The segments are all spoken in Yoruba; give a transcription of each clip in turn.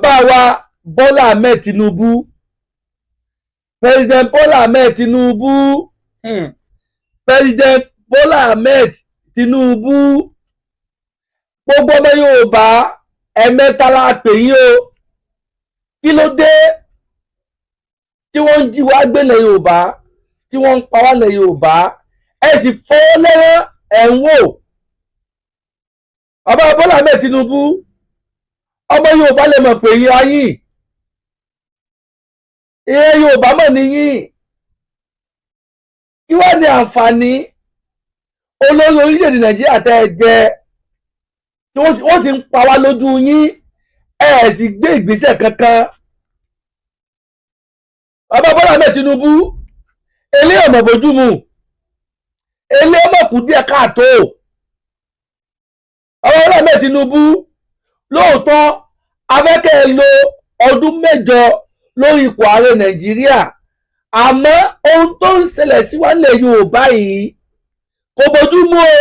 bàbá wa Bọ́lá Ahmed Tinubu, President Bọ́lá Ahmed Tinubu, President Bọ́lá Ahmed Tinubu, gbogbo ọmọ Yorùbá ẹ̀mẹ́ta la pè yín o. Kí ló dé tí wọ́n ń jí wá gbé lẹ̀ Yorùbá, tí wọ́n ń pa wá lẹ̀ Yorùbá, ẹ sì fọ́ lẹ́wọ̀n ẹ̀ ń wò. Bàbá Bọ́lá Ahmed Tinubu, ọmọ Yorùbá lè mọ̀ pé yín ayín, ìyẹn Yorùbá mọ̀ níyìn. Kí wá ní àǹfààní olórí orílẹ̀-èdè Nàìjíríà tẹ́ ẹ jẹ tí wọ́n ti ń pa wá lójú yín, ẹ sì gbé ìgbésẹ̀ kankan. Bàbá Bọ́lá Ahmed Tinubu, elé ọmọ bójúmu, elé ọmọ kù díẹ̀ káàtó. Bàbá Bọ́lá Ahmed Tinubu, lóòótọ́ afẹ́kẹ́ lo ọdún 8 lórí ipò ààrẹ Nàìjíríà, àmọ́ ohun tó ń ṣẹlẹ̀ sí wa nílẹ̀ Yorùbá yìí kò bójúmu o,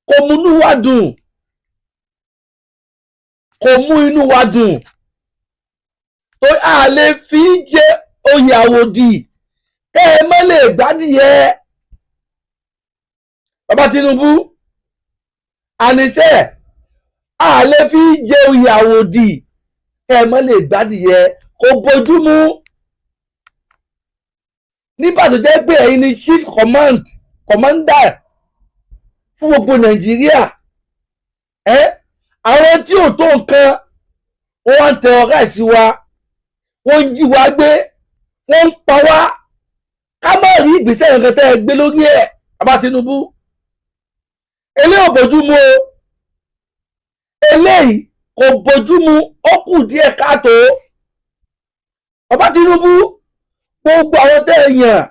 kò mú inú wa dùn, kò mú inú wa dùn. Tó a lè fi jẹ oyè àwòdì kẹ́ ẹ mọ́ lè gbádìyẹ. Bàbá Tinubu, àníṣe a lè fi jẹ oyè àwòdì kẹ́ ẹ mọ́ lè gbádìyẹ, kò bójúmu. Nígbà tó jẹ́ pé ẹ̀yin ni chief commander fún gbogbo Nàìjíríà, àwọn tí ò tó nǹkan wọ́n wá ń tẹ ọ̀rá sí wa, wọ́n ń jí wa gbé, wọ́n ń pa wá, ká má rí ìgbésẹ̀ nǹkan tẹ́ ẹ gbé lórí ẹ̀. Bàbá Tinubu, eléyìí ò bójúmu o, eléyìí kò bójúmu, ó kù díẹ̀ káàtó. Bàbá Tinubu, gbogbo àwọn tẹ́ ẹ yàn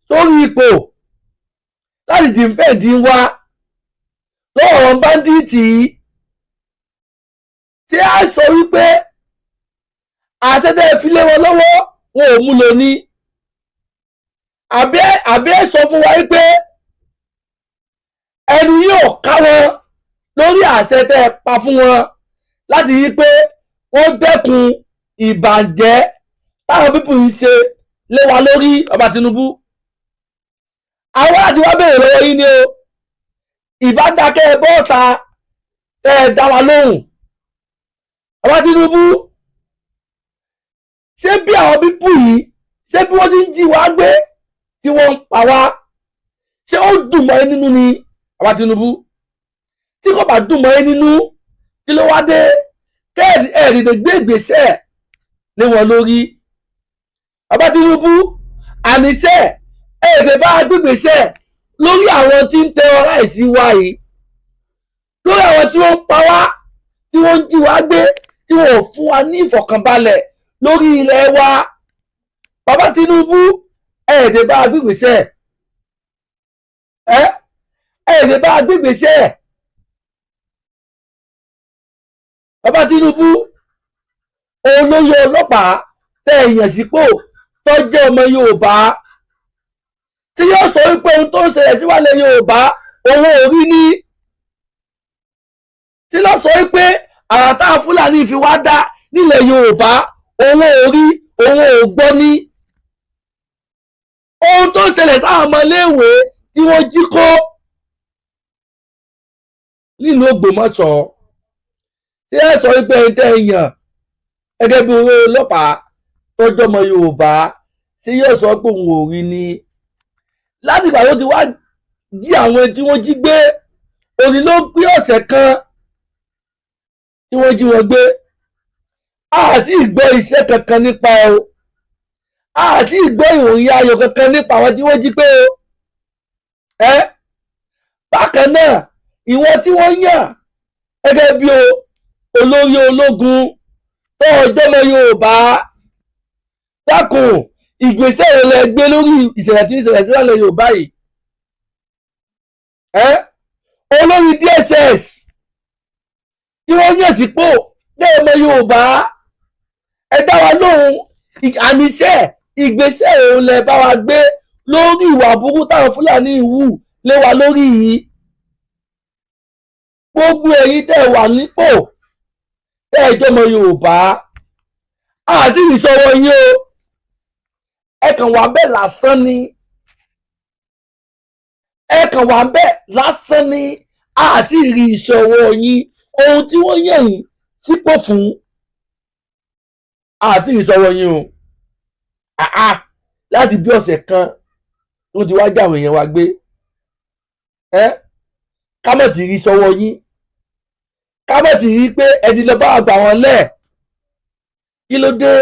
sórí ipò láti dìfẹ́ǹdì wa lọ́wọ́ àwọn báńdíìtì yìí, tí a sọ wípé àṣẹ tẹ́ ẹ fi lé wọn lọ́wọ́ wọn ò mú lò ní, àbí ẹ sọ fún wa wípé ẹnu yóò ká wọn lórí àṣẹ tẹ́ ẹ pa fún wọn láti rí pé wọ́n dẹ́kun ìbàjẹ́ táwọn pípù yìí ṣe lé wa lórí. Bàbá Tinubu, àwọn láti wá béèrè lọ́wọ́ yín ni o, ìbádákẹ́ bọ́ọ̀ta tẹ́ ẹ dá wa lóhùn. Bàbá Tinubu, ṣé bí àwọn pípù yìí, ṣé bí wọ́n ti ń jí wa gbé tí wọ́n ń pa wá, ṣé ó dùn mọ́ ẹ nínú ni? Bàbá Tinubu, tí kò bá dùn mọ́ ẹ nínú, kí ló wá dé kẹ́ẹ̀dì tó gbé ìgbésẹ̀ lé wọn lórí? Bàbá Tinubu, àníṣe ẹ̀ẹ́dẹ̀ bá gbégbèsẹ̀ lórí àwọn tí ń tẹ ọ̀rá ìsí wa yìí, lórí àwọn tí wọ́n ń pa wá, tí wọ́n ń jí wa gbé, tí wọ́n ò fún wa ní ìfọ̀kànbalẹ̀ lórí ilẹ̀ wa. Bàbá Tinubu, ẹ̀ẹ́dẹ̀ bá gbégbèsẹ̀, ẹ̀ẹ́dẹ̀ bá gbégbèsẹ̀. Bàbá Tinubu, olóyè ọlọ́pàá tẹ́ ẹ yàn sípò tó jẹ́ ọmọ Yorùbá, tí yóò sọ wípé ohun tó ń ṣẹlẹ̀ sí wa lẹ̀ Yorùbá owó orí ní, tí ló sọ wípé àràtà Fúlàní fi wá dá nílẹ̀ Yorùbá owó orí, owó ògbọ́ ní. Ohun tó ń ṣẹlẹ̀ sáwọn ọmọléèwé tí wọ́n jí kó nílùú Ògbómọ̀ṣọ́, tí ẹ sọ wípé ẹni tẹ́ ẹ yàn gẹ́gẹ́ bí owó ọlọ́pàá tó jẹ́ ọmọ Yorùbá, tí yóò sọ pé òun ò rí ni. Láti ìgbà tó ti wá jí àwọn tí wọ́n jí gbé, òní ló pé ọ̀sẹ̀ kan tí wọ́n jí wọn gbé, àti ìgbọ́ iṣẹ́ kankan nípa o, àti ìgbọ́ ìròyìn ayọ̀ kankan nípa àwọn tí wọ́n jí gbé o. Bákan náà, ìwọ tí wọ́n yàn gẹ́gẹ́ bí olórí ológun tó ọjọ́ ọmọ Yorùbá, dákun ìgbésẹ̀ rẹ̀ lẹ gbé lórí ìṣẹ̀lẹ̀ tí ń ṣẹlẹ̀ sí wa lẹ̀ Yorùbá yìí. Olórí DSS tí wọ́n yàn sípò ní ọmọ Yorùbá, ẹ dá wa lóhùn, àníṣe ìgbésẹ̀ òun lẹ bá wa gbé lórí ìwà burúkú táwọn Fúlàní hù lé wa lórí yìí. Gbogbo èyí tẹ́ wà nípò tẹ́ ẹ jọmọ Yorùbá, àti ìṣòro yín o, ẹ kàn wá bẹ́ẹ̀ lásán ni, ẹ kàn wá bẹ́ẹ̀ lásán ni, àti ìrì ìṣòro yín, ohun tí wọ́n yàn yín sípò fún àti ìṣòro yín o. Láti bí ọ̀sẹ̀ kan tó ti wá jáwé yẹn wá gbé, kámọ̀ ti rí sọ́wọ́ yín, kámọ̀ ti rí pé ẹ ti lọ bá àgbà wọn lẹ̀, kí ló dé?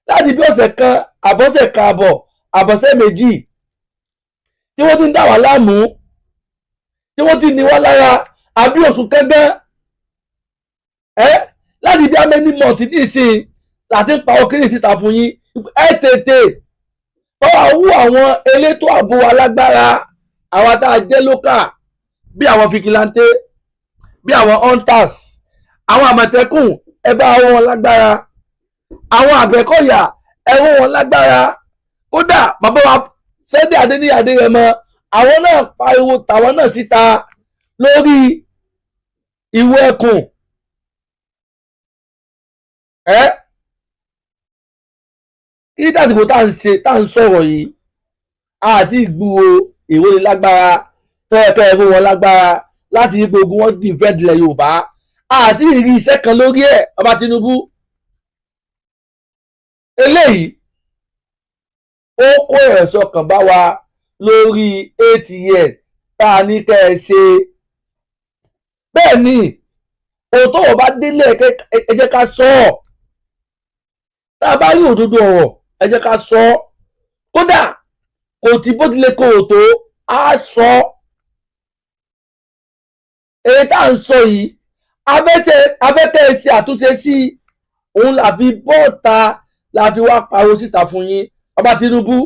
Láti bí ọ̀sẹ̀ kan àbọ̀sẹ̀ kan àbọ̀sẹ̀ méjì tí wọ́n ti ń dà wá láàmú, tí wọ́n ti ní wá lára, àbí oṣù kẹ́gán, láti bí amẹ́ni mọ̀tì ní ìsìn láti ń pa ọkùnrin síta fún yín. Ẹ tètè báwa wú àwọn elétò ààbò alágbára, àwa tá a jẹ́ lókà, bí àwọn fìkìláńtẹ́, bí àwọn hunters, àwọn àmọ̀tẹ́kùn, ẹ bá wọn lágbára, àwọn àgbẹ̀kọ̀yà ẹ wọ́n wọn lágbára. Kódà bàbá wa Sunday Adéníyì Adéyẹmọ, àwọn náà pariwo tàwọn náà síta lórí ìwé ẹkùn. Kí tàsìkò tá à ń sọ̀rọ̀ yìí àti ìgbúwo ìwé lágbára tẹ́ẹ̀kẹ́ ẹ̀rọ wọn lágbára láti rí gbogbo wọn dìfẹ́ǹdìlẹ̀ Yorùbá, àti ìrí iṣẹ́ kan lórí ẹ̀. Bàbá Tinubu eléyìí ó kó ẹ̀sọ́ kan bá wa lórí 8 years tá a ní kẹ́ ẹ ṣe. Bẹ́ẹ̀ ni òótọ́ ọba délé ẹ jẹ́ ká sọ ọ́, tá a bá rí òdodo ọ̀rọ̀ ẹ jẹ́ ká sọ ọ́. Kódà kò tí bó tilẹ̀ kó o tó á sọ ọ́. Èyí tá à ń sọ yìí afẹ́fẹ́ ṣe àtúnṣe sí òun la fi bọ́ọ̀ta, la fi wá pariwo síta fún yín. Bàbá Tinubu,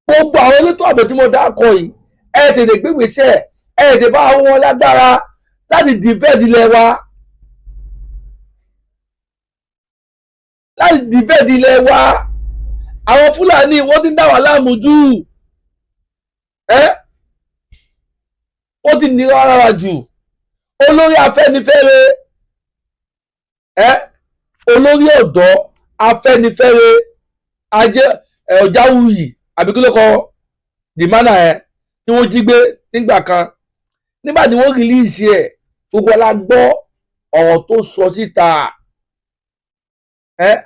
gbogbo àwọn elétò ààbò tí mo dákọ̀ yìí, ẹ tètè gbégbèsè, ẹ tètè bá wọn lágbára láti dìfẹ́ǹdì ilẹ̀ wa, láti dìfẹ́ǹdì ilẹ̀ wa. Àwọn Fúlàní wọ́n ti ń dá wà láàmú jù, wọ́n ti nira rárá jù. Olórí Afẹ́nifẹ́re, olórí ọ̀dọ́ Afẹ́nifẹ́re Ọ̀jáwùyí àbí kí ló kọ dìmánà tí wọ́n jí gbé nígbà kan, nígbà tí wọ́n rìlíìsì ẹ̀, gbogbo la gbọ́ ọ̀rọ̀ tó sọ síta,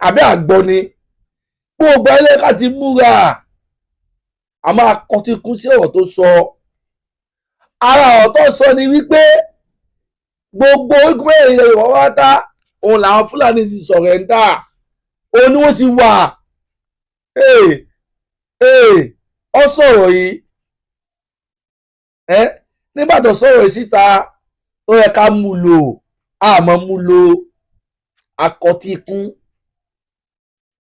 àbí àgbọ̀ ni. Gbogbo ẹlẹ́ka ti múra, a máa kọtíkún sí ọ̀rọ̀ tó sọ. Ara ọ̀rọ̀ tó sọ ni wípé gbogbo ogun ilẹ̀ Yorùbá wáta òun làwọn Fúlàní ti sọ̀rẹ́ńdà, òun ni wọ́n ti wà. Ọ sọ̀rọ̀ yìí, nígbà tó sọ̀rọ̀ yìí síta, tó yẹ ká mú lò, àmọ́ mú lò, akọtíkún.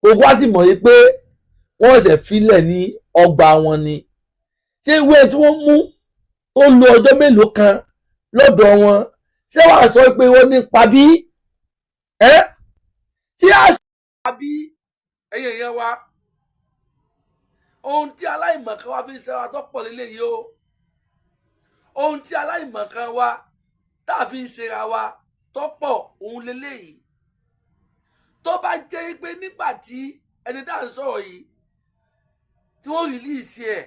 Gbogbo wa sì mọ̀ yìí pé wọ́n ṣẹ̀ filẹ̀ ní ọgbà wọn ni. Ṣé ìwé tí wọ́n mú tó lo ọjọ́ mélòó kan lọ́dọ̀ wọn, ṣé wàá sọ pé wọ́n nípa bí? Tí a sọ nípa bí, ẹ̀yin èèyàn wa, ohun tí aláìmọ̀kan wa fi ń ṣẹ́wà tó pọ̀ lélẹ́yìí o. Ohun tí aláìmọ̀kan wa tá a fi ń ṣera wa tó pọ̀ òun lélẹ́yìí. Tó bá jẹ́ pé nígbà tí ẹni tá à ń sọ̀rọ̀ yìí tí wọ́n rìlíìsì ẹ̀,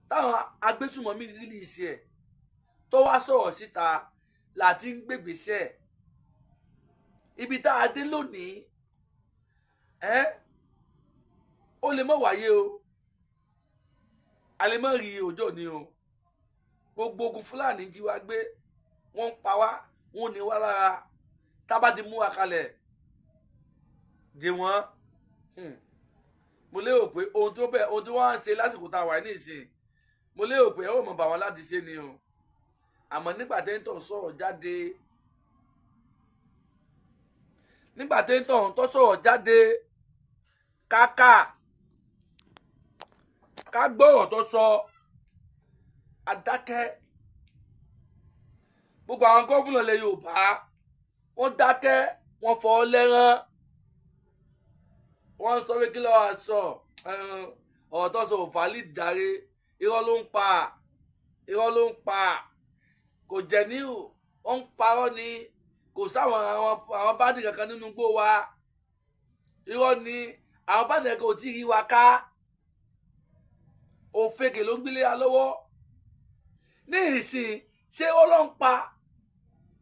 táwọn agbésùmọ̀mí rìlíìsì ẹ̀ tó wá sọ̀rọ̀ síta láti ń gbègbèsè ibi tá a dé lónìí, ó lè má wáyé o, a lè má rí ọjọ́ ni o. Gbogbo ogun Fúlàní jí wa gbé, wọ́n ń pa wá, wọ́n ní wá lára, tábà ti mú wa kalẹ̀ dè wọ́n. Mo lérò pé ohun tí wọ́n ń ṣe lásìkò tá a wà ní ìsìn, mo lérò pé ó mọ̀ bá wọn láti ṣe ni o. Àmọ́ nígbà tẹ́ńtọ̀ sọ̀rọ̀ jáde, nígbà tẹ́ńtọ̀ tó sọ̀rọ̀ jáde, ká gbọ́rọ̀ tó sọ, adákẹ́. Gbogbo àwọn gómìnà ilẹ̀ Yorùbá wọ́n dákẹ́, wọ́n fọ́ lẹ́rán, wọ́n sọ pé kí ló wá sọ, ọ̀rọ̀ tó sọ òfàlì dàre, irọ́ ló ń pa, kò jẹ́ níhù. wọ́n ń parọ́ ni kò sáwọn àwọn báńdì kankan nínú igbó wa irọ́ ni àwọn báńdì kankan ò tí ì rí wa ká òfegè ló ń gbélé wa lọ́wọ́ ní ìsìn ṣé ọlọ́ǹpa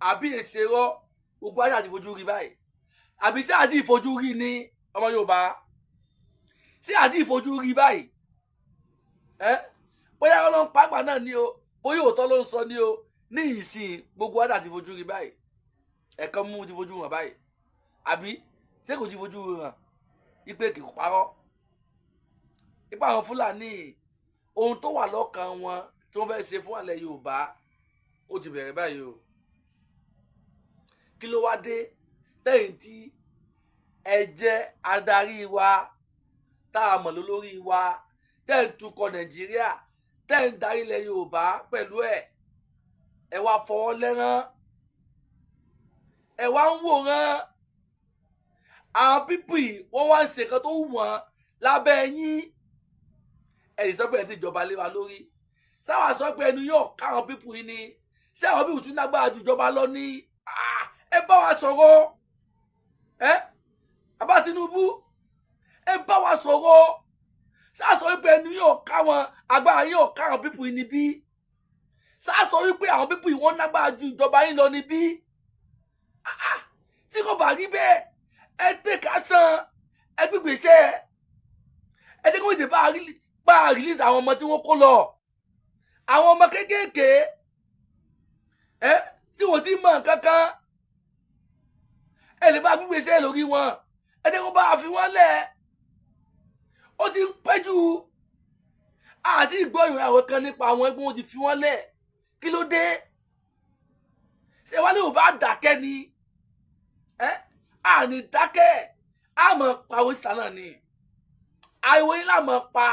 àbí èsèrọ́ gbogbo ayé àti ìfojú rí báyìí àbí ṣé àti ìfojú rí ní ọmọ Yorùbá ṣé àti ìfojú rí báyìí bóyá ọlọ́ǹpa àgbà náà ni o bóyá òótọ́ ló ń sọ ni o ní ìsìn gbogbo ayé àti ìfojú rí báyìí ẹ̀kan mú ti fojú hàn báyìí àbí ṣé kò ti fojú hàn ipe kì í parọ́ ipa àwọn Fúlàní ohun tó wà lọ́kàn wọn tí wọ́n fẹ́ ṣe fún àlẹ́ Yorùbá ó ti bẹ̀rẹ̀ báyìí o kí ló wá dé tẹ̀yìn tí ẹ jẹ́ adarí wa tá a mọ̀ lólórí wa tẹ̀ ń tukọ̀ Nàìjíríà tẹ̀ ń darí ilẹ̀ Yorùbá pẹ̀lú ẹ wá fọwọ́ lẹ́rán ẹ wá ń wòran àwọn pípù yìí wọ́n wá ń ṣe nǹkan tó wù wọ́n lábẹ́ yín ẹ̀yìn sọ pé ẹ̀ ti jọba lé wa lórí sáwà sọ pé ẹnu yóò ká àwọn pípù yìí ni ṣé àwọn pípù tún lágbára ju ìjọba lọ ní ẹ bá wa sọ̀rọ̀ bàbá Tinubu ẹ bá wa sọ̀rọ̀ sáà sọ wípé ẹnu yóò ká wọn agbára yóò ká àwọn pípù yìí níbí sáà sọ wípé àwọn pípù yìí wọ́n lágbára ju ìjọba yìí lọ níbí tí kò bá rí bẹ́ẹ̀ ẹ tẹ̀ka san ẹ gbígbèsè ẹ tẹ́kọ̀ wípé bá a release àwọn ọmọ tí wọ́n kó lọ àwọn ọmọ kéékèèké tí wọ́n ti mọ̀ kankan ẹ lè bá gbígbèsè lórí wọn ẹ tẹ́kọ̀ bá a fi wọ́n lẹ̀ ó ti ń pẹ́ jù àti ìgbọ́ ìròyìn àwọn kan nípa àwọn ẹgbẹ́ wọn ti fi wọ́n lẹ̀ kí ló dé ṣé wọ́n lè wò bá dákẹ́ ni àní dákẹ́ àmọ́ pàwọ́ síta náà ni àìwò yín láàmọ́ pa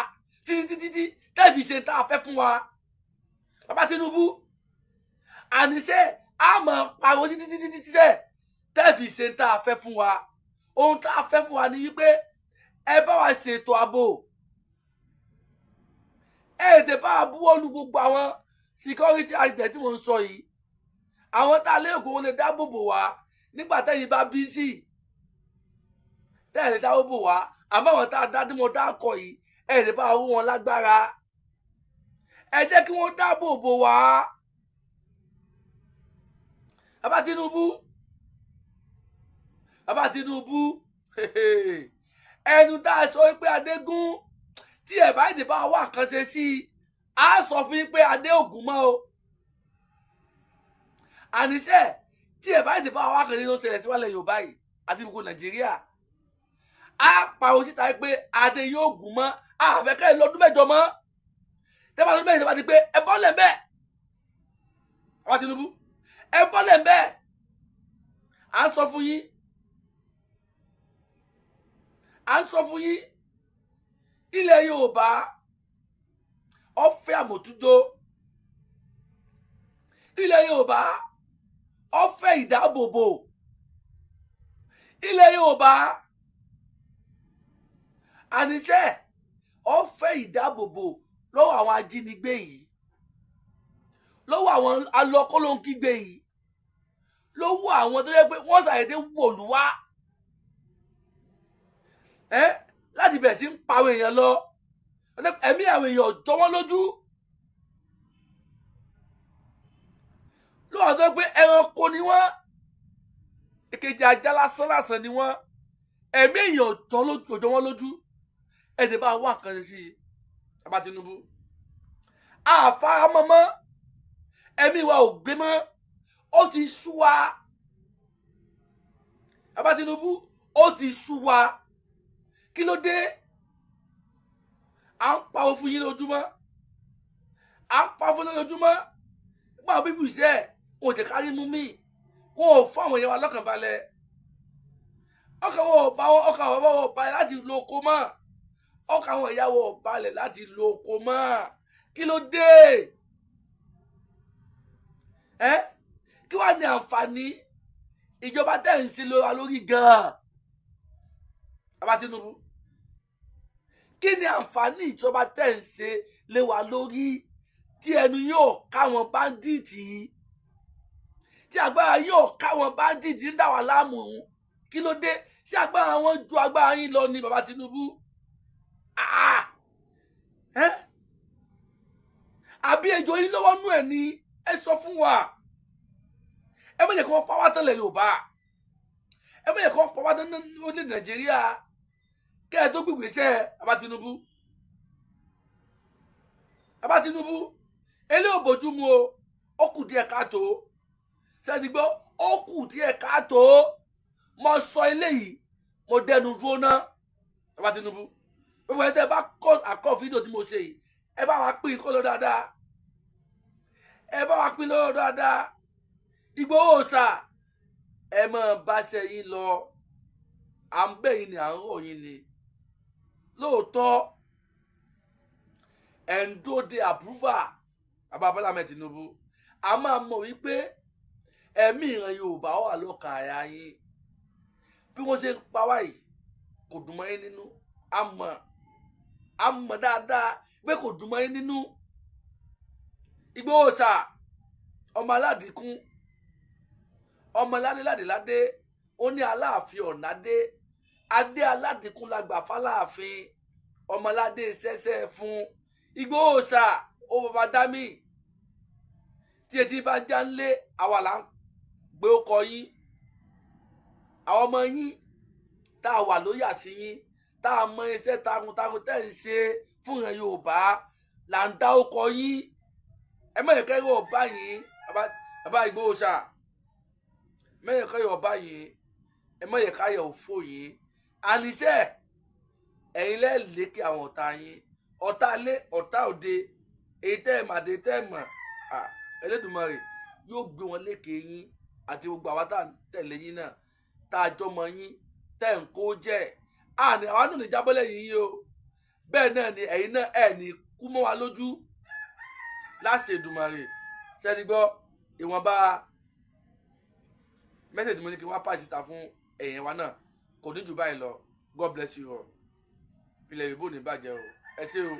títí tẹ́ẹ̀fì ṣe tá a fẹ́ fún wa bàbá Tinubu àníṣe àmọ́ pàwọ́ títí tẹ́ẹ̀fì ṣe tá a fẹ́ fún wa ohun tá a fẹ́ fún wa ni wípé ẹ bá wa ṣètò ààbò ẹ ètè bá wa buwọ́lù gbogbo àwọn security agent tí mo ń sọ yìí àwọn tá a lé ògùn wọn lè dáàbò bò wá nígbà tẹ́yìn bá bísí tẹ́yìn dáàbò bò wá àmọ́ àwọn tá a dá tí mo dá kọ yìí ẹ lè bá owó wọn lágbára ẹ jẹ́ kí wọ́n dáàbò bò wá bàbá Tinubu ẹnu dá sọ pé Adégún tí ẹ bá ìdìbò àwọn àkànṣe sí i á sọ fún yín pé Adé ògùn mọ́ o àníṣe tí ẹ bá ìdìbò àwọn àkànṣe ló ṣẹlẹ̀ síwálẹ̀ Yorùbá yìí àti gbogbo Nàìjíríà á pariwo síta pé Adé yóò gùn mọ́ àfẹ́kẹ́ lọ́dún mẹ́jọ mọ́ tẹ́fà lọ́dún mẹ́jọ bá ti pé ẹ bọ́lẹ̀ ń bẹ́ẹ̀ bàbá Tinubu ẹ bọ́lẹ̀ ń bẹ́ẹ̀ à ń sọ fún yín ilẹ̀ Yorùbá ó fẹ́ àmójútó ilẹ̀ Yorùbá ó fẹ́ ìdáàbòbò ilẹ̀ Yorùbá àníṣe ó fẹ́ ìdáàbòbò lọ́wọ́ àwọn ajínigbé yìí lọ́wọ́ àwọn alọ́kọ́lóńkígbé yìí lọ́wọ́ àwọn tó yẹ pé wọ́n ṣàyẹ̀dé wọ̀lú wá láti bẹ̀rẹ̀ sí ń pa àwọn èèyàn lọ ẹ̀mí àwọn èèyàn jọ wọ́n lójú lọ́wọ́ tó yẹ pé ẹranko ni wọ́n èkejì ajá lásán ni wọ́n ẹ̀mí èèyàn jọ wọ́n lójú ẹ̀dẹ̀ bá wà kan sí i bàbá Tinubu àfaramọ́ mọ́ ẹ̀mí wa ò gbé mọ́ ó ti sú wa bàbá Tinubu ó ti sú wa kí ló dé à ń pawó fún yín lójúmọ́ nígbà bíbí iṣẹ́ wọn ò jẹ́ kárí mú mi wọn ò fún àwọn èèyàn wa lọ́kàn balẹ̀ ọkàn wọn ò balẹ̀ láti lo oko mọ́ ọkàn àwọn ìyàwó ò balẹ̀ láti lo oko mọ́ kí ló dé kí wàá ní àǹfààní ìjọba tẹ̀ ń ṣe lórí gan-an bàbá Tinubu kí ni àǹfààní ìjọba tẹ̀ ń ṣe lé wa lórí tí ẹnu yóò káwọn báńdíìtì tí agbára yóò káwọn bandit ń dà wá láàmú kí ló dé ṣé agbára wọn ju agbára yín lọ ní bàbá Tinubu àbí ejò yín lọ́wọ́ nú ẹ̀ ni ẹ sọ fún wa ẹ má jẹ́ kí wọ́n pa wá tán lẹ̀ Yorùbá ẹ má jẹ́ kí wọ́n pa wá tán ní Nàìjíríà kẹ́ ẹ tó gbìgbésẹ̀ bàbá Tinubu elé ò bójúmu o ó kù díẹ̀ káàtó sẹ́ni gbọ́ ó kù díẹ̀ káàtó mo sọ eléyìí mo dẹnu dúró ná bàbá Tinubu gbogbo ẹ̀ tẹ́ bá àkọ́ fídíò tí mo ṣe yìí ẹ bá wa pín kó lọ dáadáa Ìgbòho Òòṣà ẹ máa báṣẹ yín lọ à ń bẹ̀ yín ni à ń rọ̀ yín ni lóòótọ́ ẹ̀ ń dóde àpúrúfà bàbá Bọ́lá Ahmed Tinubu a máa mọ̀ wípé ẹ̀mí ìran Yorùbá wà lọ́kàn àyà yín bí wọ́n ṣe ń pa wá yìí kò dùn mọ́ yín nínú a mọ̀ dáadáa pé kò dùn mọ́ yín nínú Ìgbòho Òòṣà ọmọ aládìkún ọmọ ládéládéládé ó ní Aláàfin Ọ̀nàdé adé aládìkún la gbà fáláàfin ọmọládé ṣẹṣẹ fún Ìgbòho Òòṣà ó bàbá dámì tí etí bá já ń lé àwa là ń gbé ọkọ yín àwọn ọmọ yín tá a wà lóyà sí yín tá a mọ iṣẹ́ takuntakun tẹ́ ń ṣe fún ìran Yorùbá là ń dá ọkọ yín ẹ mọ̀ ẹ̀kẹ́ yóò bá yín bàbá Ìgbòho Òòṣà mọ̀ ẹ̀kẹ́ yóò bá yín ẹ mọ̀ ẹ̀kẹ́ yóò fò yín àníṣe ẹ̀yin lẹ́ẹ̀lẹ́kẹ̀ àwọn ọ̀tá yín ọ̀tá lé ọ̀tá òde èyí tẹ́ ẹ̀ mà dé tẹ́ ẹ̀ mọ̀ Ẹlẹ́dùmarè yóò gbé wọn lékè yín àti gbogbo àwa tá à ń tẹ̀lé yín náà tá a jọmọ yín tẹ́ ẹ̀ ń kó jẹ́ àní àwọn náà ní jábọ́lẹ̀ yín o bẹ́ẹ̀ náà ni ẹ̀yin náà ẹ̀ ní kú mọ́ wa lójú láṣẹ Èdùmarè ṣẹ́ni gbọ́ ìwọ̀nba mẹ́sẹ̀jì mo ní kí wọ́n pàṣẹ ta fún ẹ̀yìn wa náà kò ní jù báyìí lọ God bless you all ilẹ̀ Yorùbá ò ní bàjẹ́ o ẹ ṣé o.